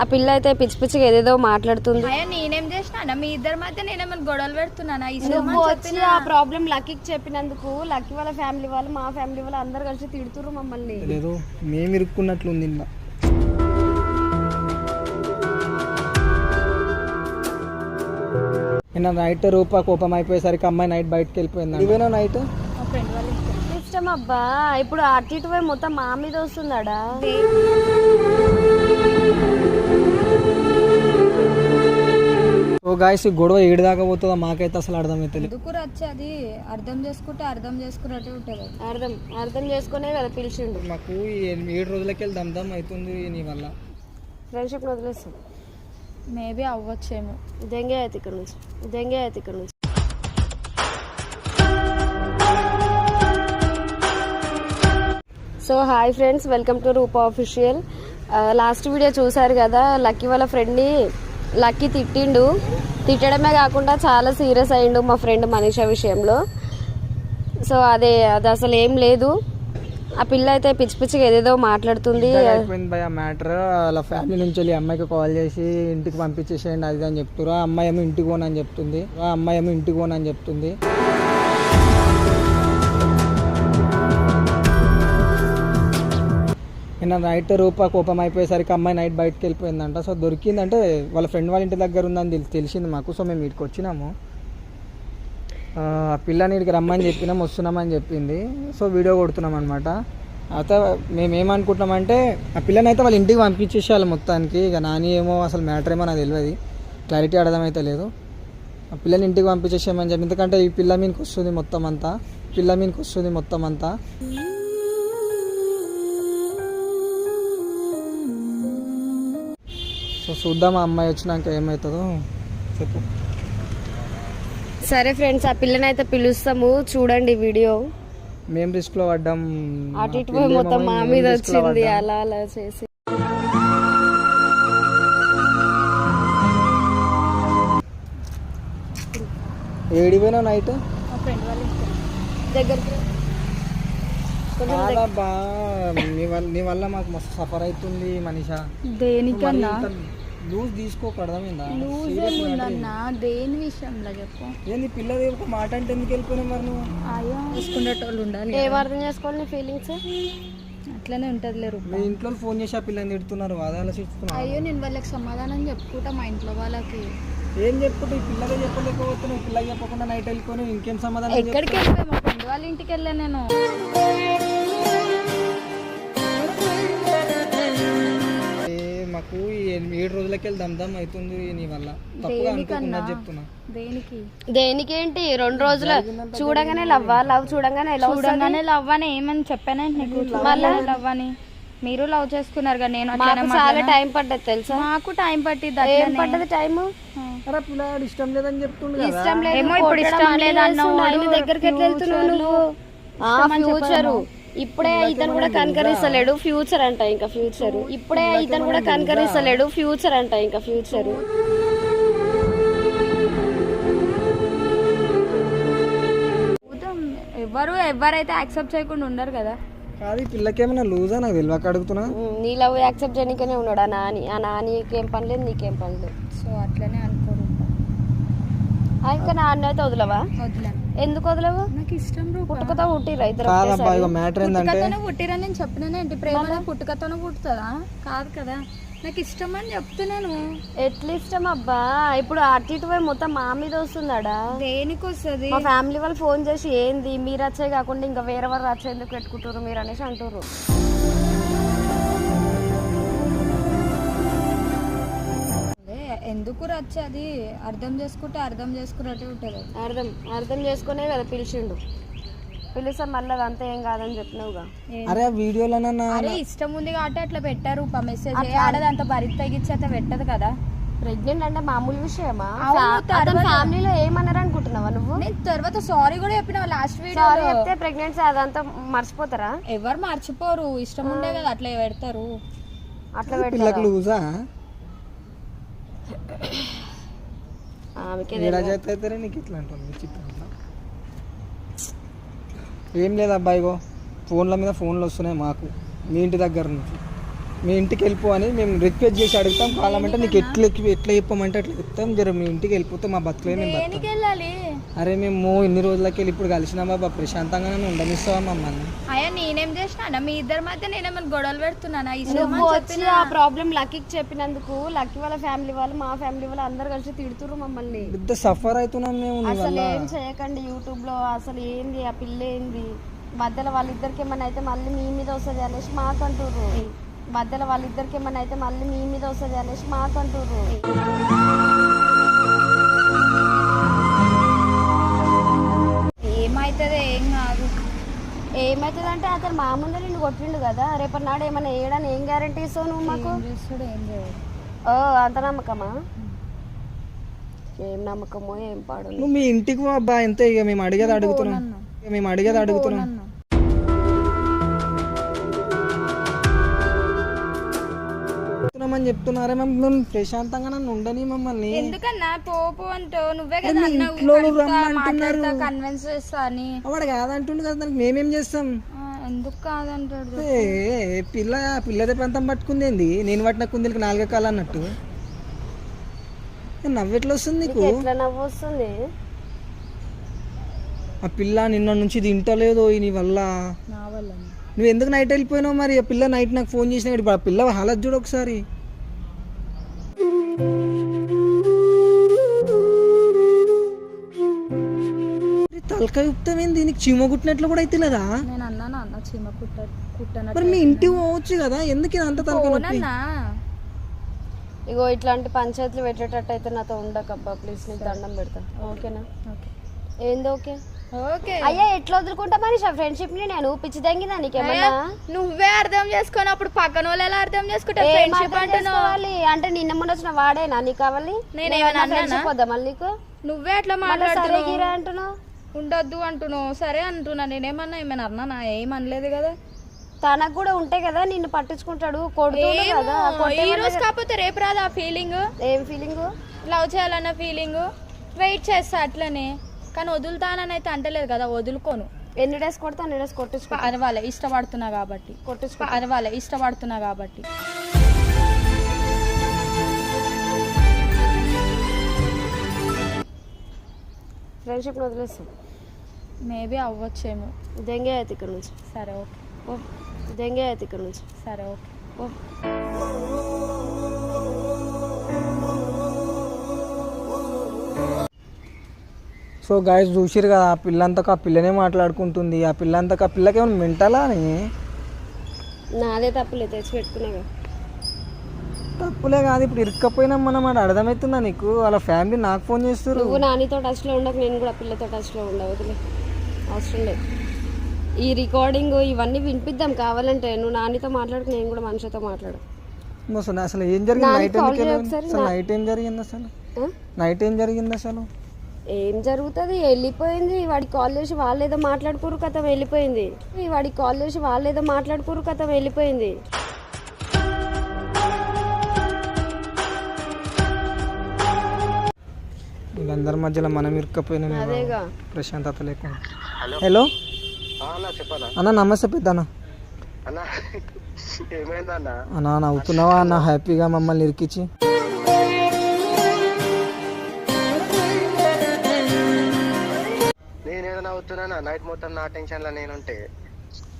ఆ పిల్ల అయితే పిచ్చి పిచ్చిగా ఏదేదో మాట్లాడుతుంది. నేనేం చేసినా మీ ఇద్దరి మధ్య నేనేమైనా గొడవలు పెడుతున్నానా? నువ్వు వచ్చి ఆ ప్రాబ్లం లక్కీకి చెప్పినందుకు లక్కీ వాళ్ళ ఫ్యామిలీ వాళ్ళు మా ఫ్యామిలీ వాళ్ళు అందరు కలిసి తిడుతుర్రు మమ్మల్ని. లేదు మేము ఇరుక్కున్నట్లుంది ఇంట్లో. నిన్న నైట్ రూపా కోపం అయిపోయేసరికి అమ్మాయి నైట్ బయటకు వెళ్ళిపోయింది. ఇవేనా నైట్ ఇష్టం అబ్బా. ఇప్పుడు అటు ఇటు పోయి మొత్తం మా మీద వస్తుందాడా? ఓ గాయస్ ఈ గొడవ ఏడు దాకా పోతుందో మాకైతే అసలు అర్థమైతే ఎందుకు వచ్చేది అర్థం చేసుకుంటే అర్థం చేసుకున్నట్టు ఉంటుంది. అర్థం చేసుకునే కదా పిలిచిండు. మాకు 7 రోజులకి వెళ్ళి దమ్దమ్ అవుతుంది నీ వల్ల. ఫ్రెండ్షిప్ వదిలేస్తాం. మేబీ అవ్వచ్చేమో. దెంగే అయితే ఇక్కడ నుంచి. So hi friends, welcome to Roopa official. Last video చూసారు కదా, లక్కీ వాళ్ళ ఫ్రెండ్ని లక్కీ తిట్టడమే కాకుండా చాలా సీరియస్ అయ్యిండు మా ఫ్రెండ్ మనీషా విషయంలో. సో అది అసలు ఏం లేదు. ఆ పిల్ల అయితే పిచ్చి పిచ్చిగా ఏదేదో మాట్లాడుతుంది. మ్యాటర్ వాళ్ళ ఫ్యామిలీ నుంచి వెళ్ళి అమ్మాయికి కాల్ చేసి ఇంటికి పంపించేసేయండి అది అని చెప్తారు. ఆ అమ్మాయి ఏమో ఇంటికి పోనని చెప్తుంది. నిన్న నైట్ రూపా కోపం అయిపోయేసరికి అమ్మాయి నైట్ బయటకు వెళ్ళిపోయిందంట. సో దొరికిందంటే వాళ్ళ ఫ్రెండ్ వాళ్ళ ఇంటి దగ్గర ఉందని తెలిసింది మాకు. సో మేము ఇక్కడికి వచ్చినాము. ఆ పిల్లని ఇక్కడికి రమ్మని చెప్పినాం, వస్తున్నామని చెప్పింది. సో వీడియో కొడుతున్నాం అనమాట. అయితే మేము ఏమనుకుంటున్నామంటే ఆ పిల్లని అయితే వాళ్ళ ఇంటికి పంపించేసేయాలి మొత్తానికి. ఇక నాని ఏమో అసలు మ్యాటర్ ఏమో నాకు తెలియదు, క్లారిటీ అర్థమైతే లేదు. ఆ పిల్లని ఇంటికి పంపించేసేయమని చెప్పి, ఎందుకంటే ఈ పిల్ల మీదకి వస్తుంది మొత్తం అంతా. సో చూద్దాం ఆ అమ్మాయి వచ్చినాక ఏమవుతుందో చెప్పు. సరే ఫ్రెండ్స్, ఆ పిల్లని అయితే పిలుస్తాము, చూడండి వీడియో. మేము రిస్క్ లో పడ్డాం, అటు ఇటు పోయి మొత్తం మా మీద వచ్చింది అలా చేసి. ఏడిపోయినా నైట్ దగ్గరికి నీ వల్ల మాకు మస్తు సఫర్ అవుతుంది మనీషా. దేనికన్నా లూజ్ తీసుకోకు, అర్థమైందా? దేని విషయంలో చెప్పు. ఏంది పిల్లది ఒక మాట అంటే ఎందుకు వెళ్ళిపోయినా మరి నువ్వు? అయ్యో చూసుకునేటోళ్ళు ఉండాలి. ఏం అర్థం చేసుకోవాలి నీ ఫీలింగ్స్? అట్లనే ఉంటుంది లేరు. మీ ఇంట్లో ఫోన్ చేసి ఆ పిల్లని తిడుతున్నారు, అది ఆలోచిస్తున్నారు. అయ్యో నేను వాళ్ళకి సమాధానం చెప్పుకుంటా మా ఇంట్లో వాళ్ళకి. ఏం చెప్పుకుంటే ఈ పిల్లగా చెప్పలేకపోతున్నావు. పిల్లకి చెప్పకుండా నైట్ వెళ్ళిపోయి ఇంకేం సమాధానం? ఎక్కడికి వెళ్ళిపోయి మా ఫ్రెండ్ వాళ్ళ ఇంటికి వెళ్ళా నేను. మాకు 7 రోజులకి వెళ్ళి దమ్దమ్ అవుతుంది నీ వల్ల. తప్పుగా అనుకోకుండా చెప్తున్నా. దేనికేంటి 2 రోజుల చూడంగానే లవ్ చూడంగానే లవ్ అని ఏమని చెప్పానంటే నీకు లవ్ అని. మీరు లవ్ చేసుకున్నారు కదా, నేను చాలా టైం పడ్డది తెలుసా? నాకు టైం పట్టింది. ఏం పడ్డది టైము? పిల్లాడు ఇష్టం లేదని చెప్తుండే. ఏమో ఇప్పుడు ఇష్టం లేదన్నావు. దగ్గరికి ఎట్లా వెళ్తున్నావు నువ్వు? ఫ్యూచర్ ఇప్పుడే ఇతను కూడా కనకరిస్తలేడు, ఫ్యూచర్ అంట ఇంకా ఫ్యూచర్. ఇప్పుడే ఇతను కూడా కనకరిస్తలేడు, ఫ్యూచర్ అంట ఇంకా ఫ్యూచర్. ఎవరైతే యాక్సెప్ట్ చేయకుండా ఉండరు కదా. కాదు పిల్లకేమైనా లూజా నాకు తెలియక అడుగుతున్నా. నీ లవ్ యాక్సెప్ట్ చేయడానికనే ఉన్నాడు ఆ నాన్నకేం పని లేదు, నీకేం పని లేదు. సో అట్లనే అనుకోరు. ఇంకా నాన్న అయితే వదలవా? ఎందుకు వదలవు? నాకు ఇష్టం. పుట్టుకతో పుట్టిరా ఇద్దరు? పుట్టిరని నేను చెప్పినానేంటి? ప్రేమ పుట్టుకతోనే పుట్టుతుందా? కాదు కదా, నాకు ఇష్టం అని చెప్తున్నాను. ఎట్లా ఇష్టం అబ్బా? ఇప్పుడు అటు ఇటు పోయి మొత్తం మా మీద వస్తుందాడా? దేనికి వస్తుంది? మా ఫ్యామిలీ వాళ్ళు ఫోన్ చేసి ఏంది మీరు వచ్చే కాకుండా ఇంకా వేరే వాళ్ళు వచ్చే ఎందుకు పెట్టుకుంటారు మీరు అనేసి అంటారు. ఎందుకు రచ్చది అర్థం చేసుకుంటే అర్థం చేసుకున్నట్టే ఉంటుంది. అర్థం చేసుకునే కదా పిలిచిండు. పిలిస్తే మళ్ళీ అదంతా ఏం కాదని చెప్పినావుగా. అరే వీడియోలోనన్నా అరే ఇష్టం ఉంది కాబట్టి అట్లా పెట్టారు. మెసేజ్ ఆడదంతా బరి తగ్గించి అయితే పెట్టదు కదా. ప్రెగ్నెంట్ అంటే మామూలు విషయమా? ఫ్యామిలీలో ఏమన్నారు అనుకుంటున్నావా నువ్వు? నేను తర్వాత సారీ కూడా చెప్పిన లాస్ట్ వీడియో. సారీ చెప్తే ప్రెగ్నెన్సీ అదంతా మర్చిపోతారా? ఎవరు మర్చిపోరు, ఇష్టం ఉండే కదా అట్లా పెడతారు. అట్లా పెడతారు. లూజా ఏం లేదు అబ్బాయిగో, ఫోన్ల మీద ఫోన్లు వస్తున్నాయి మాకు మీ ఇంటి దగ్గర నుంచి. మీ ఇంటికి వెళ్ళిపో అని మేము రిక్వెస్ట్ చేసి అడుగుతాం. కావాలంటే నీకు ఎట్లా చెప్పమంటే అట్లా చెప్తాం. జర మీ ఇంటికి వెళ్ళిపోతే మా బతుకులే మేము దేనికి బతుకుతాం. వెళ్ళాలి? అరే మేము ఇన్ని రోజులకి వెళ్ళి ఇప్పుడు కలిసినా బాబా, ప్రశాంతంగానే ఉండనిస్తావా మమ్మల్ని? అయ్యా నేనేం చేసినా? మీ ఇద్దరి మధ్య నేనేమైనా గొడవలు పెడుతున్నానా? నువ్వు వచ్చి ఆ ప్రాబ్లం లక్కీకి చెప్పినందుకు లక్కీ వాళ్ళ ఫ్యామిలీ వాళ్ళు మా ఫ్యామిలీ వాళ్ళు అందరు కలిసి తిడుతుర్రు మమ్మల్ని. పెద్ద సఫర్ అవుతున్నాం మేము నీ అసలు వల్ల. ఏం చేయకండి యూట్యూబ్ లో, అసలు ఏంది ఆ పిల్ల ఏంది, మధ్యలో వాళ్ళిద్దరికి ఏమన్నా అయితే మళ్ళీ మీ మీద వస్తుంది అనేసి మాకు అంటుర్రు. మధ్యలో వాళ్ళిద్దరికి ఏమన్నా అయితే మళ్ళీ మీ మీద వస్తుంది అనేసి మాకు అంటుర్రు. ఏమైతుంది? ఏం కాదు. ఏమవుతుంది అంటే అతను మా ముందే నిన్ను కొట్టిండు కదా, రేపటి నాడు ఏమన్నా వేయడానికి ఏం గ్యారంటీ ఇస్తావు నువ్వు మాకు? ఏం చేస్తాడు ఏం చేయడు. అంత నమ్మకమా? ఏం నమ్మకమో ఏం పాడు. నువ్వు మీ ఇంటికి పో అబ్బా, అంతే. ఇక మేము అడిగేది అడుగుతున్నాం. అని చెప్తున్నారే మేము ప్రశాంతంగా నన్ను ఉండని మమ్మల్ని. ఎందుకన్నా పోపు అంటావు? నువ్వే కదా ఇంట్లో రమ్మంటున్నారు. కన్విన్స్ చేస్తా అని. వాడు కాదంటుండు కదా, దానికి మేమేం చేస్తాం? ఎందుకు కాదంటాడు? పిల్లదే పంతం పట్టుకుంది ఏంది? నేను పట్టిన కుందేలకు 4 కాలు అన్నట్టు. నవ్వెట్లా వస్తుంది నీకు? ఎట్లా నవ్వు వస్తుంది? ఆ పిల్ల నిన్న నుంచి తింటలేదు నీ వల్ల. నా వల్ల. నువ్వు ఎందుకు నైట్ వెళ్ళిపోయినావు మరి? ఆ పిల్ల నైట్ నాకు ఫోన్ చేసిన, ఆ పిల్ల హాలత్ చూడు ఒకసారి. తలకాయ ఉప్తామేంది? దీనికి చీమ కుట్టినట్లు కూడా అయితే లేదా? నేను అన్నాను అన్న చీమ కుట్టన. మరి మీ ఇంటికి పోవచ్చు కదా, ఎందుకు ఇదంతా తలకాయ నొప్పి? ఇగో ఇట్లాంటి పంచాయతీలు పెట్టేటట్టు అయితే నాతో ఉండకబ్బా ప్లీజ్, నీకు దండం పెడతా. ఓకేనా? ఏంది ఓకే? ఓకే అయ్యా ఎట్లా వదులుకుంటా మరి ఫ్రెండ్షిప్ ని? నేను పిచ్చి తగ్గిందా నీకేమన్నా? నువ్వే అర్థం చేసుకున్నప్పుడు పక్కన వాళ్ళు ఎలా అర్థం చేసుకుంటా? ఫ్రెండ్షిప్ అంటే నిన్న మొన్న వచ్చిన వాడేనా నీకు కావాలి? నేనేమన్నా ఫ్రెండ్షిప్ వద్దా మళ్ళీ నీకు? నువ్వే అట్లా సరే మాట్లాడుతున్నావు. గిరా అంటున్నావు, ఉండొద్దు అంటున్నావు. సరే అంటున్నా. ఏమైనా అన్నా ఏమనలేదు కదా. తనకు కూడా ఉంటే కదా నిన్ను పట్టించుకుంటాడు, కొడుతుండు కదా. ఈ రోజు కాకపోతే రేపు రాదు ఆ ఫీలింగ్. ఏం ఫీలింగ్? లవ్ చేయాలన్న ఫీలింగ్. వెయిట్ చేస్తా అట్లనే, కానీ వదులుతానని అయితే అంటలేదు కదా. వదులుకోను. ఎన్ని డేస్ కొడతా అన్ని డేస్ కొట్టించుకో. అరవాలే ఇష్టపడుతున్నా కాబట్టి. అరవాలే ఇష్టపడుతున్నా కాబట్టి. ఫ్రెండ్షిప్ వదిలేస్తాం. మేబీ అవ్వచ్చేమో. దెంగే అయితే ఇక్కడ నుంచి. సరే ఓకే. దెంగే అయితే ఇక్కడ నుంచి. సరే ఓకే. సో గాయస్ చూసిరు కదా, ఆ పిల్లంతకు ఆ పిల్లనే మాట్లాడుకుంటుంది. ఆ పిల్లంతకు ఆ పిల్లకి ఏమైనా మెంటలా అని? నాదే తప్పులే, తెచ్చి పెట్టుకున్నాగా. తప్పులే కాదు, ఇప్పుడు ఇరుక్కపోయినాం మనం. అది అర్థమవుతుందా నీకు? వాళ్ళ ఫ్యామిలీ నాకు ఫోన్ చేస్తారు. నువ్వు నానితో టచ్లో ఉండక నేను కూడా పిల్లతో టచ్లో ఉండవద్దులే, అవసరం లేదు. ఈ రికార్డింగ్ ఇవన్నీ వినిపిద్దాం కావాలంటే. నువ్వు నానితో మాట్లాడుకు, నేను కూడా మనిషితో మాట్లాడు. అసలు ఏం జరిగింది నైట్? నైట్ ఏం జరిగింది అసలు? నైట్ ఏం జరిగింది అసలు? ఏం జరుగుతుంది? వెళ్ళిపోయింది. వాడికి కాల్ చేసి వాళ్ళేదో మాట్లాడుకోరు కథ వెళ్ళిపోయింది. వాడికి కాల్ చేసి వాళ్ళేదో మాట్లాడుకోరు కథ వెళ్ళిపోయింది. వీళ్ళందరి మధ్యలో మనం ఇరుక్కపోయినా అదేగా ప్రశాంతత లేకుండా. హలో అన్న, నమస్తే పెద్దన్న. అన్నా నవ్వుతున్నావా అన్న హ్యాపీగా మమ్మల్ని ఇరికిచ్చి? నైట్ మొత్తం నా టెన్షన్ లో నేనుంటే.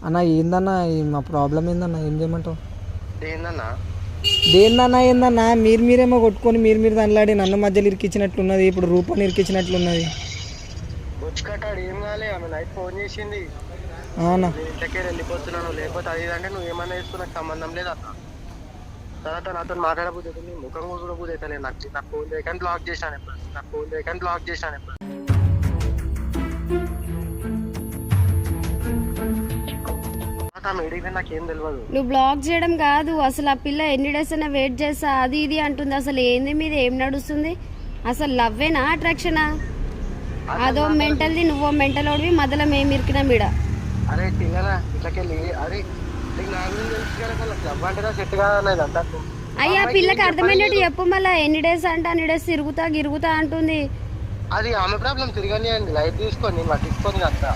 అన్న ఏందన్నా మా ప్రాబ్లం ఏందన్నా? ఏం చేయమంటావు? దేన్నన్నా ఏందన్నా మీరేమో కొట్టుకొని మీరు దండలాడి నన్ను మధ్యలో ఇరికిచ్చినట్లున్నది. ఇప్పుడు రూపాన్ని ఇరికిచ్చినట్లున్నది. బొచ్చుకట్టాడు ఏం కాలే. ఆమె నైట్ ఫోన్ చేసింది, అవునా ఇంటికే వెళ్ళిపోతున్నాను లేకపోతే అది అంటే నువ్వు ఏమన్నా వేసుకున్న సంబంధం లేదు అన్న. తర్వాత నాతో మాట్లాడబోతుంది, ముఖం కూడా బుద్ధి నాకు ఫోన్ చేయకని బ్లాక్ చేశాను. ఎప్పుడు నాకేం తెలియదు. నువ్వు బ్లాక్ చేయడం కాదు అసలు. ఆ పిల్ల ఎన్ని డేస్ అయినా వెయిట్ చేస్తా అది ఇది అంటుంది. అసలు ఏంది మీద ఏం నడుస్తుంది? అసలు లవ్వేనా అట్రాక్షనా? అదో మెంటల్ది, నువ్వో మెంటల్ ఓడివి, మధ్యలో మేము ఇరికినా మీడ. అరే పిల్లనా ఇట్లకెళ్ళి అరే అయ్యా పిల్లకి అర్థమైనట్టు చెప్పు. మళ్ళీ ఎన్ని డేస్ అంటే అన్ని డేస్ తిరుగుతా అంటుంది. అది ఆమె ప్రాబ్లం. తిరగనియండి, లైట్ తీసుకొని నేను పట్టించుకొని అంతా.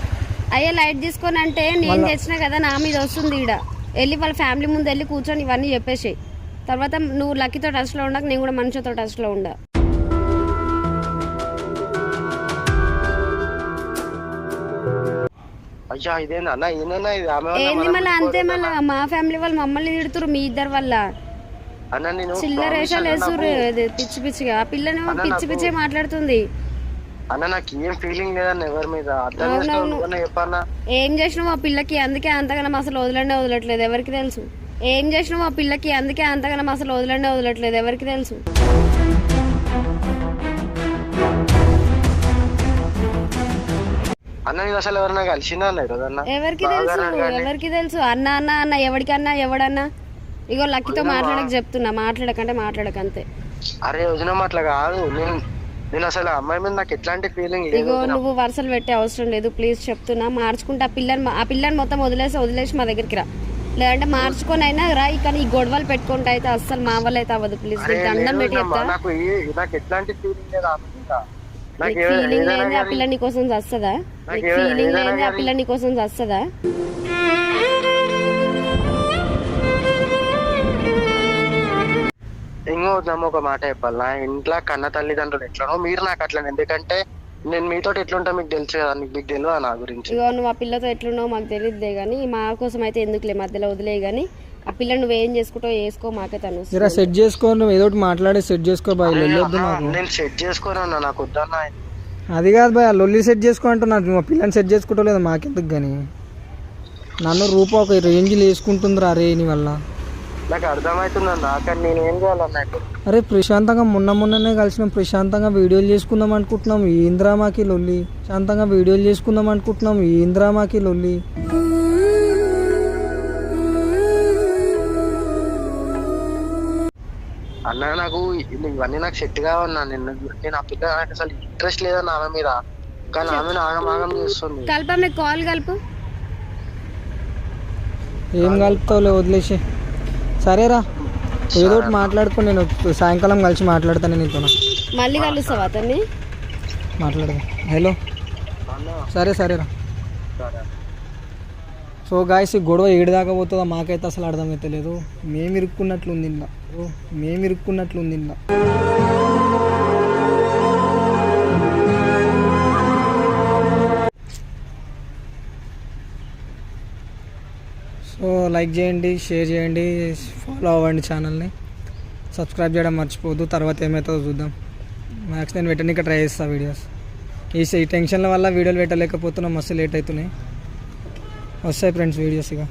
అయ్యా లైట్ తీసుకొని అంటే నేను తెచ్చినా కదా, నా మీద వస్తుంది ఈడ. వెళ్ళి వాళ్ళ ఫ్యామిలీ ముందు వెళ్ళి కూర్చొని ఇవన్నీ చెప్పేసాయి. తర్వాత నువ్వు లక్కీతో టచ్లో ఉండక నేను కూడా మనిషితో టచ్లో ఉండా. అయ్యా ఇదేంది అన్న, ఏందన్నా ఇది? ఆమె వల్ల ఏంది మనం మళ్ళీ అంతే, విడిపోతున్నాం. మళ్ళీ మా ఫ్యామిలీ వాళ్ళు మమ్మల్ని తిడుతురు మీ ఇద్దరు వల్ల. అన్న నేను చిల్లర promise వేషాలు అన్న వేసురు నాకు- పిచ్చి పిచ్చిగా. ఆ పిల్లని అన్న పిచ్చి నాకు- పిచ్చి మాట్లాడుతుంది. అన్న నాకు ఏం ఫీలింగ్ లేదన్న ఎవరి మీద. అర్థం అవునవును. చేసుకో, నువ్వన్నా చెప్పన్నా. ఏం చేసినావు ఆ పిల్లకి, అందుకే అంతగానం అసలు వదలట్లేదు, ఎవరికి తెలుసు. ఏం చేసినావు ఆ పిల్లకి, అందుకే అంతగానం అసలు వదలట్లేదు, ఎవరికి తెలుసు. అన్న నేను అసలు ఎవరన్నా కలిసిందా అన్న ఈరోజు అన్న? ఎవరికి బాగా తెలుసు, అన్నాడు కానీ. ఎవరికి తెలుసు. అన్న అన్న అన్న ఎవడికన్నా ఎవడన్నా. ఇగో లక్కీతో మాట్లాడక చెప్తున్నా, మాట్లాడకంతే. అరే వదిన అట్లా కాదు. నేను అసలు ఆ అమ్మాయి మీద నాకు ఎట్లాంటి ఫీలింగ్ లేదు ఇగో వదిన. నువ్వు వరుసలు పెట్టే అవసరం లేదు ప్లీజ్, చెప్తున్నా. మార్చుకుంటే ఆ పిల్లని మొత్తం వదిలేసి మా దగ్గరికి రా, లేదంటే మార్చుకొని అయినా రా. కానీ ఈ గొడవలు పెట్టుకుంటే అయితే అస్సలు మా వల్ల అయితే అవ్వదు. ప్లీజ్ అరే నీకు దండం లేదు పెట్టి వదినమ్మా, చెప్తా. నాకు ఎట్లాంటి ఫీలింగ్ లేదు ఆమె మీద. నాకు నీకు ఫీలింగ్ ఏదైనా లేని ఆ కానీ- పిల్ల నీ కోసం చస్తుందా? నాకు నీకు ఫీలింగ్ ఏదైనా లేని ఆ కానీ- పిల్ల నీ కోసం చస్తుందా? ఇంకో వదినమ్మ ఒక మాట చెప్పాలి. నా ఇంట్లో కన్న తల్లిదండ్రులు ఎట్లనో మీరు నాకు అట్లా. ఎందుకంటే నేను మీతో ఎట్లుంటా మీకు తెలుసు కదా, మీకు తెలియదా నా గురించి? ఇగో నువ్వు ఆ పిల్లతో ఎట్లున్నావు మాకు తెలియదులే కానీ మా కోసం అయితే ఎందుకులే మధ్యలో వదిలే. కానీ ఆ పిల్ల నువ్వేం చేసుకుంటావు చేసుకో, మాకే తను జరా సెట్ చేసుకో, నువ్వు ఏదో ఒకటి మాట్లాడి సెట్ చేసుకో బాయ్. వెళ్ళొద్దు నాకు. నేను సెట్ చేసుకోనన్నా, నాకు వద్దన్నా. అది కాదు బాయ్, లొల్లి సెట్ చేసుకో అంటున్నాను. నువ్వు ఆ పిల్లని సెట్ చేసుకుంటావు లేదా మాకెందుకు కానీ. నన్ను రూప ఒక రేంజ్లు వేసుకుంటుందిరా రే నీ వల్ల. నాకు అర్థమవుతుందన్నా, కానీ నేను ఏం చేయాలన్నా ఇప్పుడు? అరే ప్రశాంతంగా మొన్ననే కలిసినాం, ప్రశాంతంగా వీడియోలు చేసుకుందాం అనుకుంటున్నాం. ఏంద్రా మాకి లొల్లి? శాంతంగా వీడియోలు చేసుకుందాం అనుకుంటున్నాం. ఏంద్రా మాకి లొల్లి? అన్న నాకు ఇవన్నీ నాకు సెట్ కావన్నా. నేను ఆ పిల్ల నాకు అసలు ఇంట్రెస్ట్ లేదన్న ఆమె మీద. కానీ ఆమె ఆగం చేస్తుంది. కల్ప మీకు కాల్ కలుపు. ఏం కలుపుతావులే, వదిలేసి. సరేరా ఏదో ఒకటి మాట్లాడుకో, నేను సాయంకాలం కలిసి మాట్లాడతాను నీతో. మళ్ళీ కలుస్తావా అతన్ని? మాట్లాడదా? హలో సరేరా. సో గాయస్, ఈ గొడవ ఏడుదాకా పోతుందో మాకైతే అసలు అర్థమైతే లేదు. మేము ఇరుక్కున్నట్లుంది ఇంట్లో. సో లైక్ చేయండి, షేర్ చేయండి, ఫాలో అవ్వండి ఛానల్ని, సబ్స్క్రైబ్ చేయడం మర్చిపోవద్దు. తర్వాత ఏమవుతుందో చూద్దాం. మ్యాక్స్ నేను పెట్టడానికి ట్రై చేస్తాను వీడియోస్. ఈ టెన్షన్ల వల్ల వీడియోలు పెట్టలేకపోతున్నాం, మస్తు లేట్ అవుతున్నాయి. వస్తాయి ఫ్రెండ్స్ వీడియోస్ ఇక.